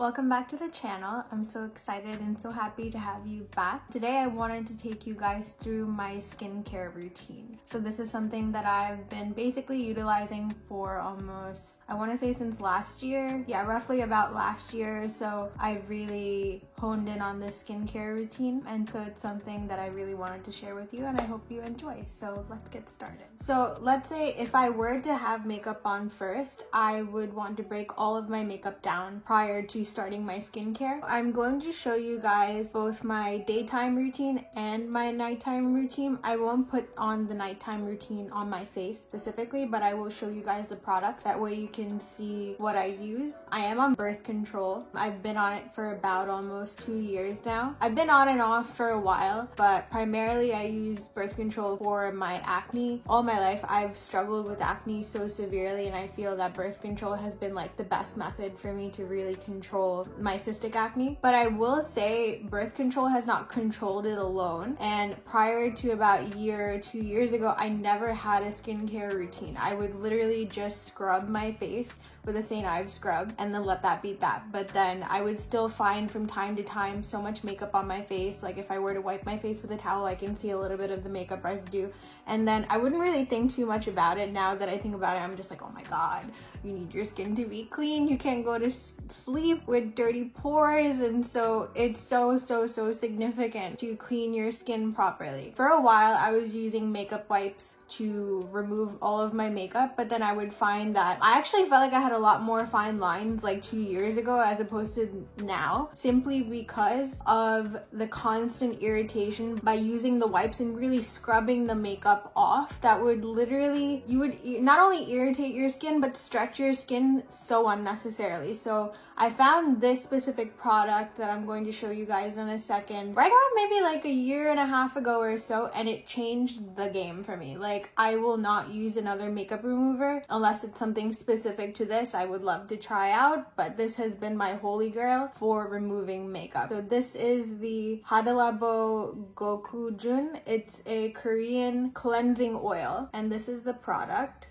welcome back to the channel. I'm so excited and so happy to have you back. Today I wanted to take you guys through my skincare routine. So this is something that I've been basically utilizing for almost, I want to say since last year. Yeah, roughly about last year or so. I've really honed in on this skincare routine, and so it's something that I really wanted to share with you and I hope you enjoy. So let's get started. So let's say if I were to have makeup on first, I would want to break all of my makeup down prior to starting my skincare. I'm going to show you guys both my daytime routine and my nighttime routine. I won't put on the nighttime routine on my face specifically, but I will show you guys the products. That way you can see what I use. I am on birth control. I've been on it for about almost 2 years now. I've been on and off for a while, but primarily I use birth control for my acne. All my life I've struggled with acne so severely, and I feel that birth control has been like the best method for me to really control my cystic acne. But I will say birth control has not controlled it alone, and prior to about a year or 2 years ago, I never had a skincare routine. I would literally just scrub my face with a St. Ives scrub and then let that be that. But then I would still find from time to time so much makeup on my face. Like if I were to wipe my face with a towel, I can see a little bit of the makeup residue, and then I wouldn't really think too much about it. Now that I think about it, I'm just like, oh my god, you need your skin to be clean. You can't go to sleep with dirty pores, and so it's so significant to clean your skin properly. For a while I was using makeup wipes to remove all of my makeup, but then I would find that I actually felt like I had a lot more fine lines like 2 years ago as opposed to now, simply because of the constant irritation by using the wipes and really scrubbing the makeup off. That would literally, you would not only irritate your skin but stretch your skin so unnecessarily. So I found this specific product that I'm going to show you guys in a second right around maybe like a year and a half ago or so, and it changed the game for me. Like, I will not use another makeup remover unless it's something specific to this. I would love to try out, but this has been my holy grail for removing makeup. So this is the Hada Labo Gokujun. It's a Korean cleansing oil, and this is the product.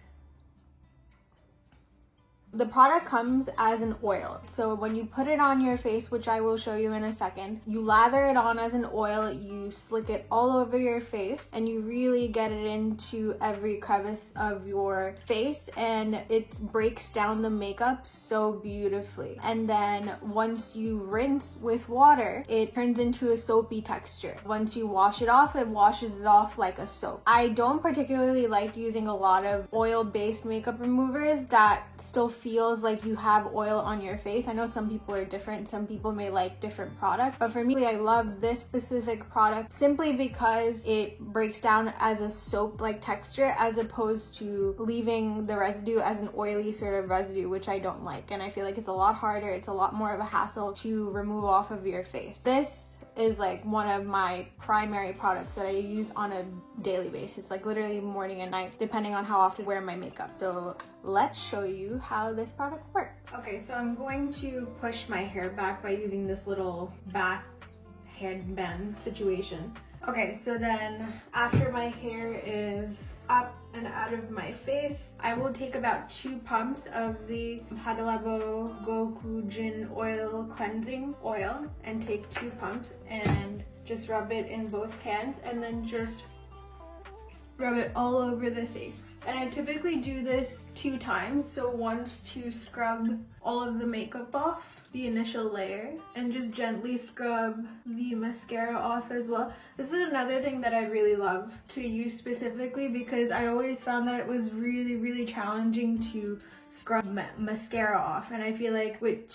The product comes as an oil. So when you put it on your face, which I will show you in a second, you lather it on as an oil, you slick it all over your face, and you really get it into every crevice of your face, and it breaks down the makeup so beautifully. And then once you rinse with water, it turns into a soapy texture. Once you wash it off, it washes it off like a soap. I don't particularly like using a lot of oil-based makeup removers that still feels like you have oil on your face. I know some people are different. Some people may like different products, but for me, I love this specific product simply because it breaks down as a soap-like texture as opposed to leaving the residue as an oily sort of residue, which I don't like. And I feel like it's a lot harder. It's a lot more of a hassle to remove off of your face. This is like one of my primary products that I use on a daily basis, like literally morning and night, depending on how often I wear my makeup. So let's show you how this product works. Okay, so I'm going to push my hair back by using this little back headband situation. Okay, so then after my hair is up and out of my face, I will take about 2 pumps of the Hada Labo Gokujin oil cleansing oil and take 2 pumps and just rub it in both hands, and then just rub it all over the face. And I typically do this 2 times, so once to scrub all of the makeup off, the initial layer, and just gently scrub the mascara off as well. This is another thing that I really love to use specifically, because I always found that it was really challenging to scrub mascara off, and I feel like with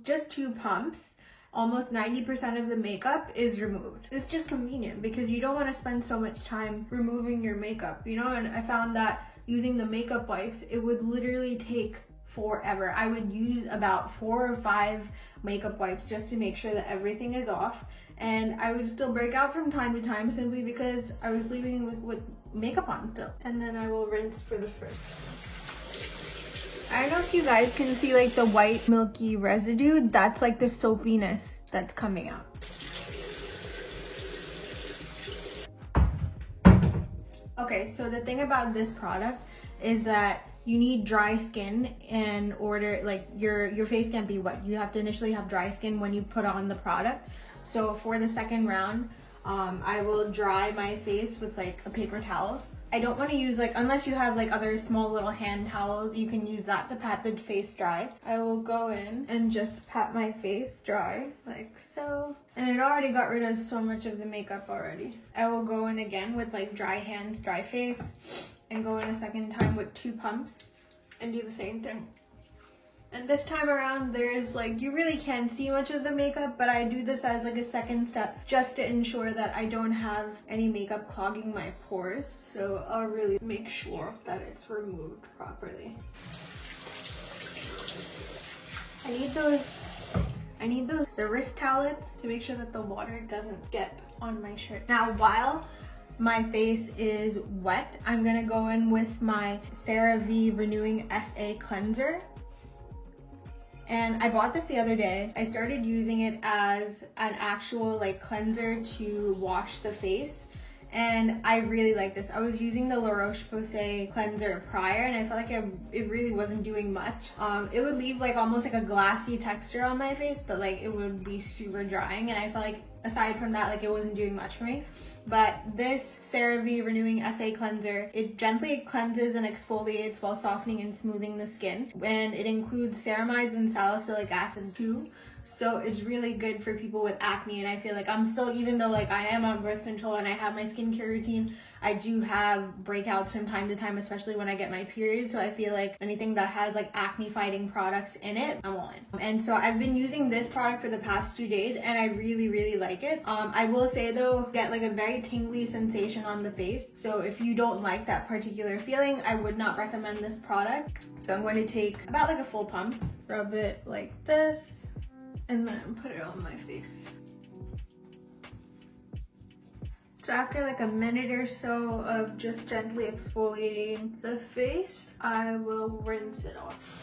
just 2 pumps, almost 90% of the makeup is removed. It's just convenient because you don't want to spend so much time removing your makeup, you know? And I found that using the makeup wipes, it would literally take forever. I would use about 4 or 5 makeup wipes just to make sure that everything is off, and I would still break out from time to time simply because I was leaving with makeup on still. And then I will rinse for the first. I don't know if you guys can see like the white milky residue. That's like the soapiness that's coming out. Okay, so the thing about this product is that you need dry skin in order, like your face can't be wet. You have to initially have dry skin when you put on the product. So for the second round, I will dry my face with like a paper towel. I don't want to use like, unless you have like other small little hand towels, you can use that to pat the face dry. I will go in and just pat my face dry like so. And it already got rid of so much of the makeup already. I will go in again with like dry hands, dry face, and go in a second time with 2 pumps and do the same thing. And this time around, there's like, you really can't see much of the makeup, but I do this as like a second step just to ensure that I don't have any makeup clogging my pores. So I'll really make sure that it's removed properly. I need the wrist towelettes to make sure that the water doesn't get on my shirt. Now, while my face is wet, I'm gonna go in with my CeraVe Renewing SA Cleanser. And I bought this the other day. I started using it as an actual like cleanser to wash the face. And I really like this. I was using the La Roche-Posay cleanser prior and I felt like it really wasn't doing much. It would leave like almost like a glassy texture on my face, but like it would be super drying. And I felt like aside from that, like it wasn't doing much for me. But this CeraVe Renewing SA Cleanser, it gently cleanses and exfoliates while softening and smoothing the skin. And it includes ceramides and salicylic acid too. So it's really good for people with acne. And I feel like I'm still, even though like I am on birth control and I have my skincare routine, I do have breakouts from time to time, especially when I get my period. So I feel like anything that has like acne fighting products in it, I'm all in. And so I've been using this product for the past 2 days and I really, really like it. I will say though, get like a very tingly sensation on the face. So if you don't like that particular feeling, I would not recommend this product. So I'm going to take about like a full pump, rub it like this, and then put it on my face. So after like a minute or so of just gently exfoliating the face, I will rinse it off.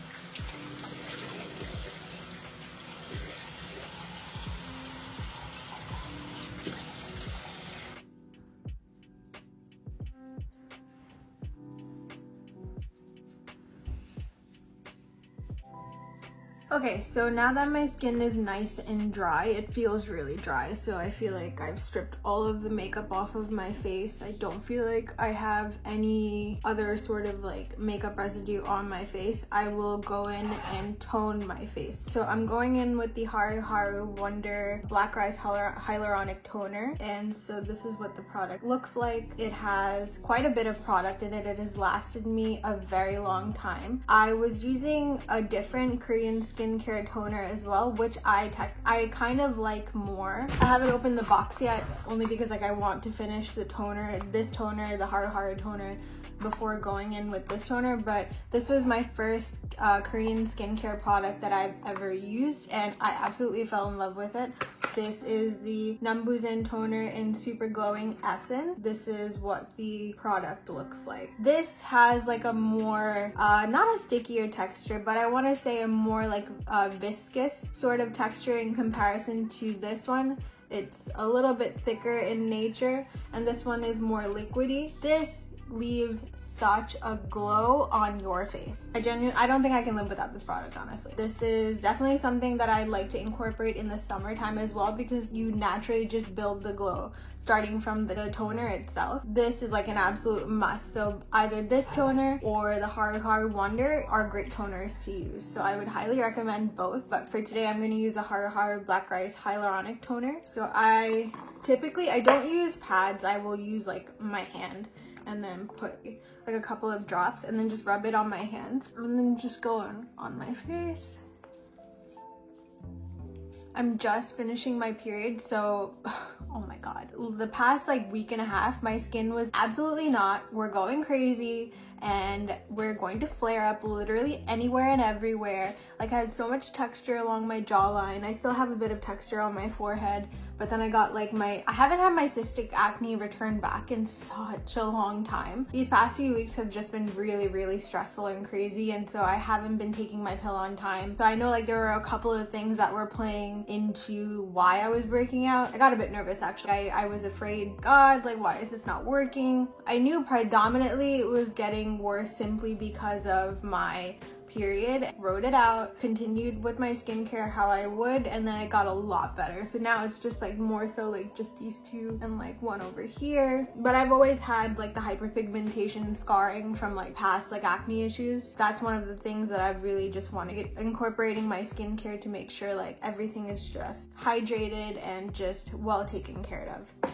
Okay, so now that my skin is nice and dry, it feels really dry, so I feel like I've stripped all of the makeup off of my face. I don't feel like I have any other sort of like makeup residue on my face. I will go in and tone my face. So I'm going in with the Haru Haru Wonder Black Rice Hyaluronic Toner, and so this is what the product looks like. It has quite a bit of product in it. It has lasted me a very long time. I was using a different Korean skincare toner as well, which I kind of like more. I haven't opened the box yet, only because like I want to finish the toner, this toner, the Haru Haru toner, before going in with this toner. But this was my first Korean skincare product that I've ever used, and I absolutely fell in love with it. This is the Nambuzen toner in Super Glowing Essence. This is what the product looks like. This has like a more, not a stickier texture, but I want to say a more like viscous sort of texture in comparison to this one. It's a little bit thicker in nature, and this one is more liquidy. This leaves such a glow on your face. I don't think I can live without this product, honestly. This is definitely something that I'd like to incorporate in the summertime as well, because you naturally just build the glow starting from the toner itself. This is like an absolute must. So either this toner or the Haru Haru Wonder are great toners to use. So I would highly recommend both. But for today, I'm going to use the Haru Haru Black Rice Hyaluronic Toner. So I don't use pads. I will use like my hand and then put like a couple of drops and then just rub it on my hands and then just go on my face. I'm just finishing my period, so oh my god, the past like week and a half my skin was absolutely not. We're going crazy and we're going to flare up literally anywhere and everywhere. Like I had so much texture along my jawline. I still have a bit of texture on my forehead, but then I got like I haven't had my cystic acne return back in such a long time. These past few weeks have just been really, really stressful and crazy, and so I haven't been taking my pill on time. So I know like there were a couple of things that were playing into why I was breaking out. I got a bit nervous actually. I was afraid, God, like why is this not working? I knew predominantly it was getting worse simply because of my period. Wrote it out, continued with my skincare how I would, and then it got a lot better. So now it's just like more so like just these two and like one over here. But I've always had like the hyperpigmentation scarring from like past like acne issues. That's one of the things that I really just want to get incorporating my skincare to make sure like everything is just hydrated and just well taken care of.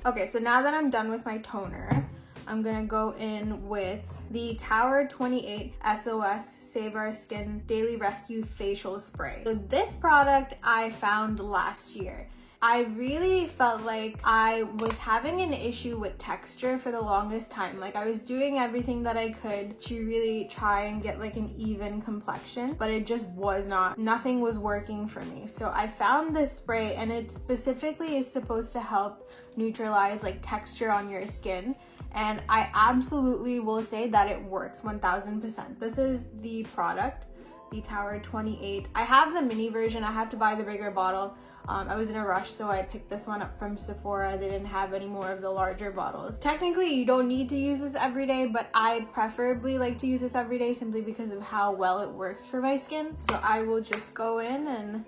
Okay, so now that I'm done with my toner, I'm gonna go in with the Tower 28 SOS Save Our Skin Daily Rescue Facial Spray. So this product I found last year. I really felt like I was having an issue with texture for the longest time. Like I was doing everything that I could to really try and get like an even complexion, but it just was not, nothing was working for me. So I found this spray, and it specifically is supposed to help neutralize like texture on your skin. And I absolutely will say that it works 1000%. This is the product, the Tower 28. I have the mini version. I have to buy the bigger bottle. I was in a rush, so I picked this one up from Sephora. They didn't have any more of the larger bottles. Technically, you don't need to use this every day, but I preferably like to use this every day simply because of how well it works for my skin. So I will just go in and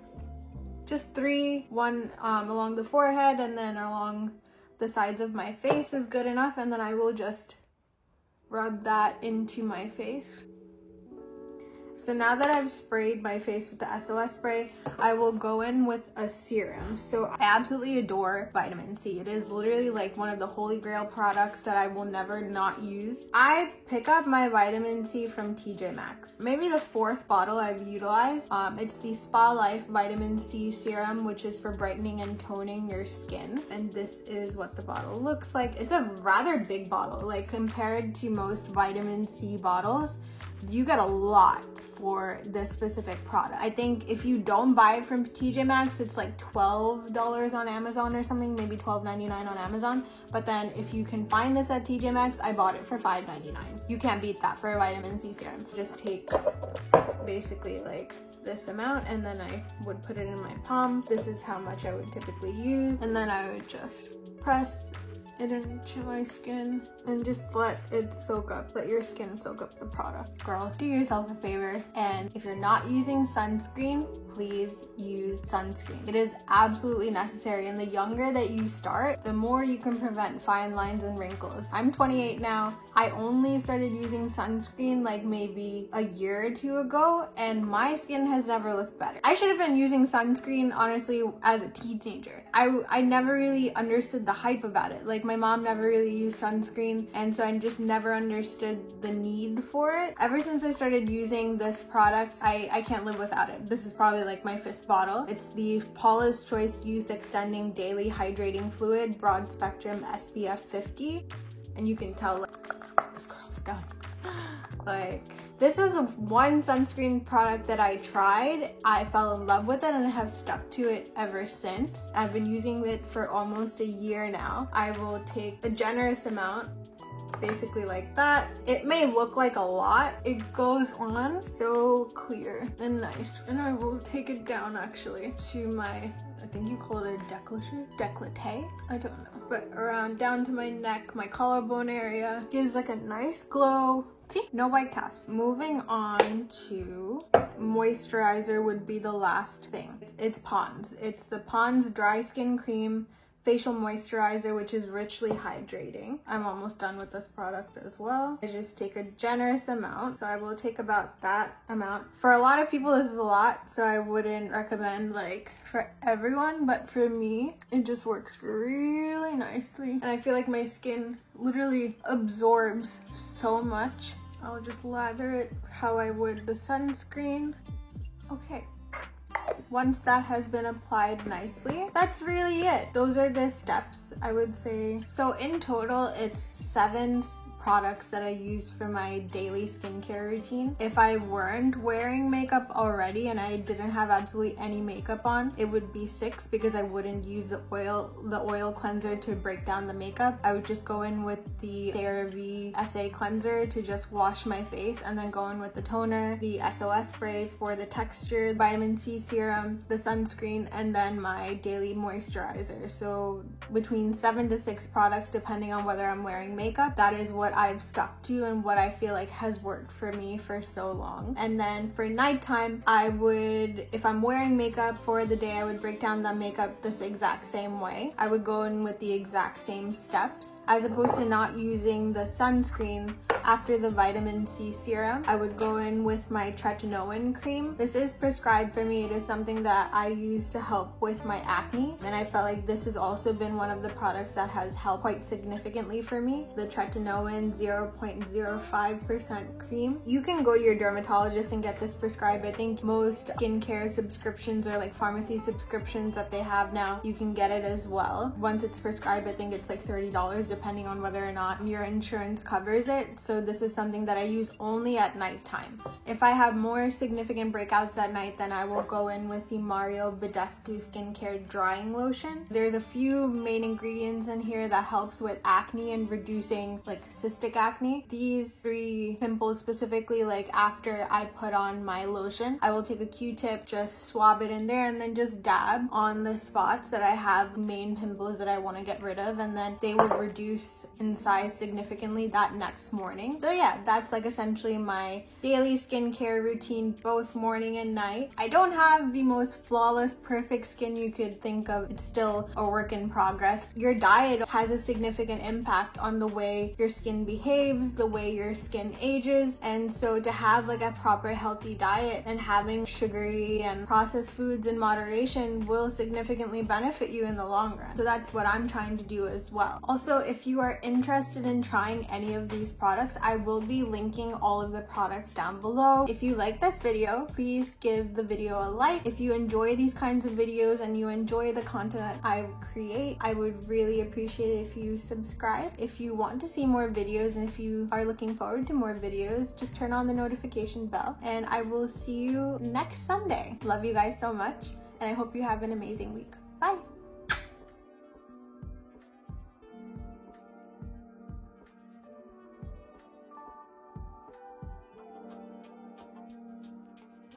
just one along the forehead and then along the sides of my face is good enough, and then I will just rub that into my face. So now that I've sprayed my face with the SOS spray, I will go in with a serum. So I absolutely adore vitamin C. It is literally like one of the holy grail products that I will never not use. I pick up my vitamin C from TJ Maxx. Maybe the 4th bottle I've utilized. It's the Spa Life Vitamin C Serum, which is for brightening and toning your skin. And this is what the bottle looks like. It's a rather big bottle, like compared to most vitamin C bottles. You get a lot for this specific product. I think if you don't buy it from TJ Maxx, it's like $12 on Amazon or something, maybe $12.99 on Amazon. But then if you can find this at TJ Maxx, I bought it for $5.99. You can't beat that for a vitamin C serum. Just take basically like this amount, and then I would put it in my palm. This is how much I would typically use, and then I would just press it into my skin and just let it soak up, let your skin soak up the product. Girls, do yourself a favor, and if you're not using sunscreen, please use sunscreen. It is absolutely necessary, and the younger that you start, the more you can prevent fine lines and wrinkles. I'm 28 now. I only started using sunscreen like maybe a year or two ago, and my skin has never looked better. I should have been using sunscreen honestly as a teenager. I never really understood the hype about it. Like my mom never really used sunscreen, and so I just never understood the need for it. Ever since I started using this product, I can't live without it. This is probably like my 5th bottle. It's the Paula's Choice Youth Extending Daily Hydrating Fluid Broad Spectrum SPF 50, and you can tell like, this girl's done. Like, this was one sunscreen product that I tried. I fell in love with it and I have stuck to it ever since. I've been using it for almost a year now. I will take a generous amount, basically like that. It may look like a lot. It goes on so clear and nice. And I will take it down actually to my, I think you call it a décolleté? I don't know. But around down to my neck, my collarbone area. Gives like a nice glow. See? No white cast. Moving on to moisturizer would be the last thing. It's Pond's. It's the Pond's Dry Skin Cream Facial Moisturizer, which is richly hydrating. I'm almost done with this product as well. I just take a generous amount. So I will take about that amount. For a lot of people, this is a lot, so I wouldn't recommend like for everyone, but for me, it just works really nicely. And I feel like my skin literally absorbs so much. I'll just lather it how I would the sunscreen. Okay. Once that has been applied nicely, that's really it. Those are the steps, I would say. So in total, it's 7 products that I use for my daily skincare routine. If I weren't wearing makeup already and I didn't have absolutely any makeup on, it would be 6 because I wouldn't use the oil cleanser to break down the makeup. I would just go in with the CeraVe SA cleanser to just wash my face, and then go in with the toner, the SOS spray for the texture, vitamin C serum, the sunscreen, and then my daily moisturizer. So between 7 to 6 products depending on whether I'm wearing makeup. That is what I've stuck to and what I feel like has worked for me for so long. And then for nighttime, I would, if I'm wearing makeup for the day, I would break down the makeup this exact same way. I would go in with the exact same steps, as opposed to not using the sunscreen after the vitamin C serum. I would go in with my tretinoin cream. This is prescribed for me. It is something that I use to help with my acne, and I felt like this has also been one of the products that has helped quite significantly for me. The tretinoin 0.05% cream. You can go to your dermatologist and get this prescribed. I think most skincare subscriptions or like pharmacy subscriptions that they have now, you can get it as well. Once it's prescribed, I think it's like $30 depending on whether or not your insurance covers it. So this is something that I use only at nighttime. If I have more significant breakouts at night, then I will go in with the Mario Badescu Skincare Drying Lotion. There's a few main ingredients in here that helps with acne and reducing like cystic acne. These 3 pimples specifically, like after I put on my lotion, I will take a Q-tip, just swab it in there, and then just dab on the spots that I have main pimples that I want to get rid of, and then they will reduce in size significantly that next morning. So yeah, that's like essentially my daily skincare routine, both morning and night. I don't have the most flawless, perfect skin you could think of. It's still a work in progress. Your diet has a significant impact on the way your skin behaves, the way your skin ages, and so to have like a proper healthy diet and having sugary and processed foods in moderation will significantly benefit you in the long run. So that's what I'm trying to do as well. Also, if you are interested in trying any of these products, I will be linking all of the products down below. If you like this video, please give the video a like. If you enjoy these kinds of videos and you enjoy the content I create, I would really appreciate it if you subscribe. If you want to see more videos and if you are looking forward to more videos, just turn on the notification bell, and I will see you next Sunday. Love you guys so much, and I hope you have an amazing week. Bye!